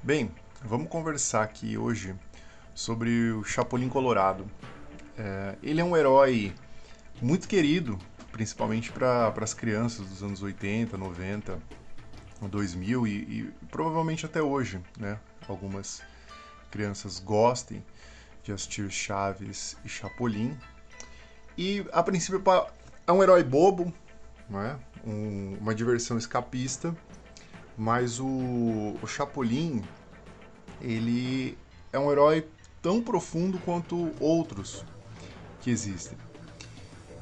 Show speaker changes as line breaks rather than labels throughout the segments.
Bem, vamos conversar aqui hoje sobre o Chapolin Colorado. Ele é um herói muito querido, principalmente para as crianças dos anos 80, 90, 2000 e provavelmente até hoje, né? Algumas crianças gostem de assistir Chaves e Chapolin. E a princípio é um herói bobo, não é? Uma diversão escapista, mas o Chapolin ele é um herói tão profundo quanto outros que existem.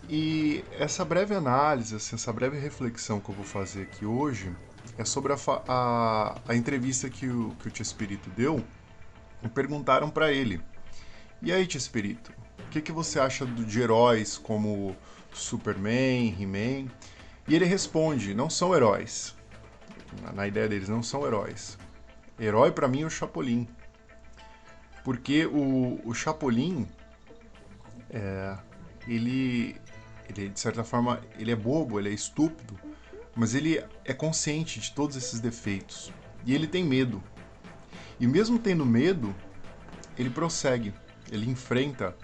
E essa breve análise, assim, essa breve reflexão que eu vou fazer aqui hoje é sobre a entrevista que o Chespirito deu e perguntaram para ele: E aí, Chespirito, o que você acha de heróis como Superman, He-Man? E ele responde: Não são heróis. Na ideia deles, não são heróis. Herói para mim é o Chapolin. Porque o Chapolin, ele, de certa forma, ele é bobo, ele é estúpido, mas ele é consciente de todos esses defeitos. E ele tem medo. E mesmo tendo medo, ele prossegue, ele enfrenta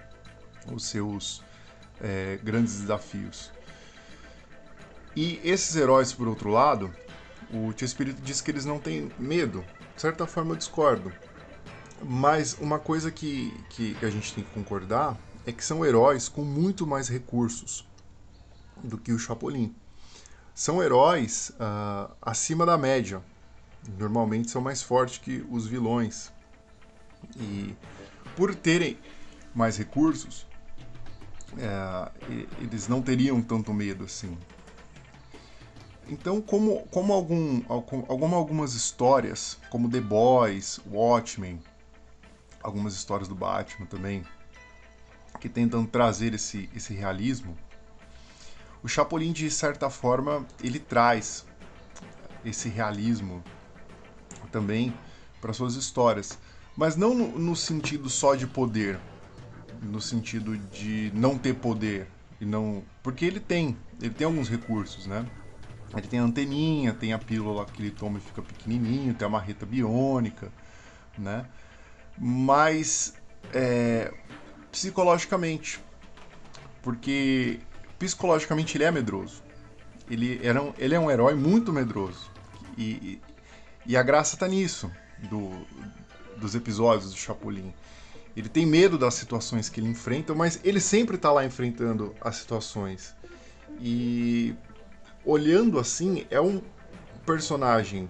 os seus grandes desafios. E esses heróis, por outro lado, o Tio Espírito diz que eles não têm medo. De certa forma, eu discordo. Mas uma coisa que a gente tem que concordar é que são heróis com muito mais recursos do que o Chapolin. São heróis acima da média. Normalmente são mais fortes que os vilões. E por terem mais recursos, eles não teriam tanto medo assim. Então, como algumas histórias, como The Boys, Watchmen, algumas histórias do Batman também, que tentam trazer esse realismo, o Chapolin, de certa forma, ele traz esse realismo também para suas histórias. Mas não no sentido só de poder, no sentido de não ter poder. E não, porque ele tem alguns recursos, né? Ele tem a anteninha, tem a pílula que ele toma e fica pequenininho, tem a marreta biônica, né? Mas psicologicamente, porque psicologicamente ele é medroso. Ele é um herói muito medroso. E, e a graça tá nisso, dos episódios do Chapolin. Ele tem medo das situações que ele enfrenta, mas ele sempre tá lá enfrentando as situações. E olhando assim, é um personagem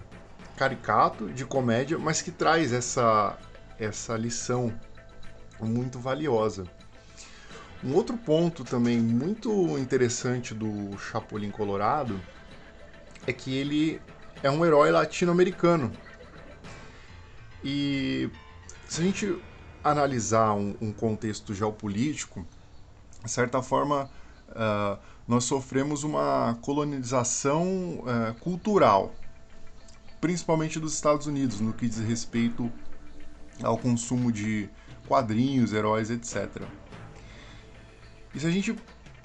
caricato, de comédia, mas que traz essa lição muito valiosa. Um outro ponto também muito interessante do Chapolin Colorado é que ele é um herói latino-americano. E se a gente analisar um contexto geopolítico, de certa forma, nós sofremos uma colonização cultural, principalmente dos Estados Unidos, no que diz respeito ao consumo de quadrinhos, heróis, etc. E se a gente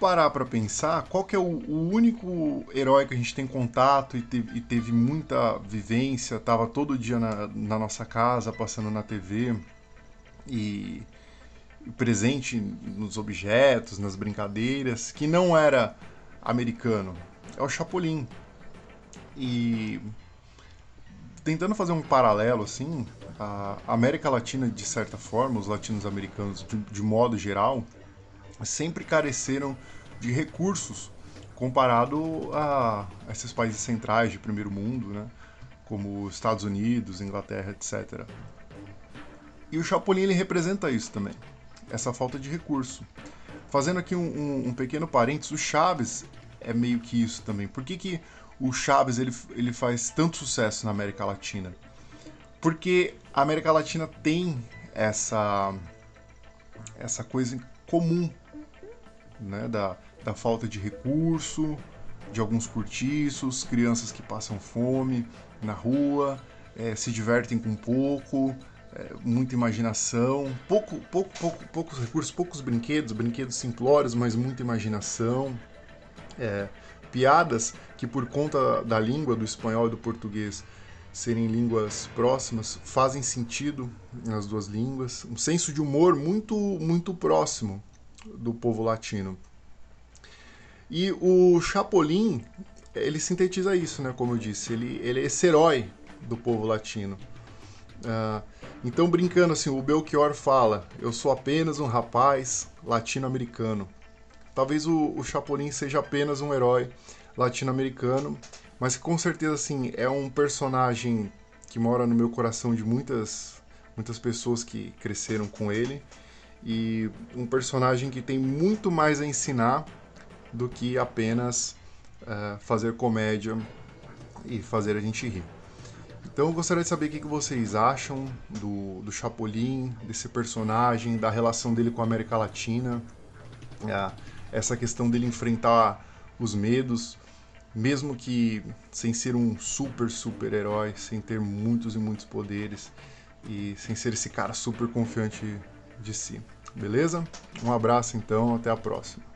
parar para pensar, qual que é o único herói que a gente tem contato e teve muita vivência, tava todo dia na nossa casa, passando na TV e presente nos objetos, nas brincadeiras, que não era americano? É o Chapolin. E tentando fazer um paralelo assim, a América Latina, de certa forma, os latinos-americanos de modo geral, sempre careceram de recursos comparado a esses países centrais de primeiro mundo, né? Como Estados Unidos, Inglaterra, etc. E o Chapolin ele representa isso também, essa falta de recurso. Fazendo aqui um pequeno parênteses, o Chaves é meio que isso também. Por que o Chaves ele faz tanto sucesso na América Latina? Porque a América Latina tem essa coisa comum, né, da falta de recurso, de alguns cortiços, crianças que passam fome na rua, se divertem com pouco, muita imaginação, poucos recursos, poucos brinquedos simplórios, mas muita imaginação, piadas que por conta da língua, do espanhol e do português, serem línguas próximas, fazem sentido nas duas línguas, um senso de humor muito próximo do povo latino. E o Chapolin, ele sintetiza isso, né? Como eu disse, ele é esse herói do povo latino. Ah, então, brincando assim, o Belchior fala: eu sou apenas um rapaz latino-americano. Talvez o Chapolin seja apenas um herói latino-americano, mas com certeza assim é um personagem que mora no meu coração de muitas pessoas que cresceram com ele, e um personagem que tem muito mais a ensinar do que apenas fazer comédia e fazer a gente rir. Então eu gostaria de saber o que vocês acham do Chapolin, desse personagem, da relação dele com a América Latina, é, essa questão dele enfrentar os medos, mesmo que sem ser um super herói, sem ter muitos e muitos poderes e sem ser esse cara super confiante de si. Beleza? Um abraço então, até a próxima.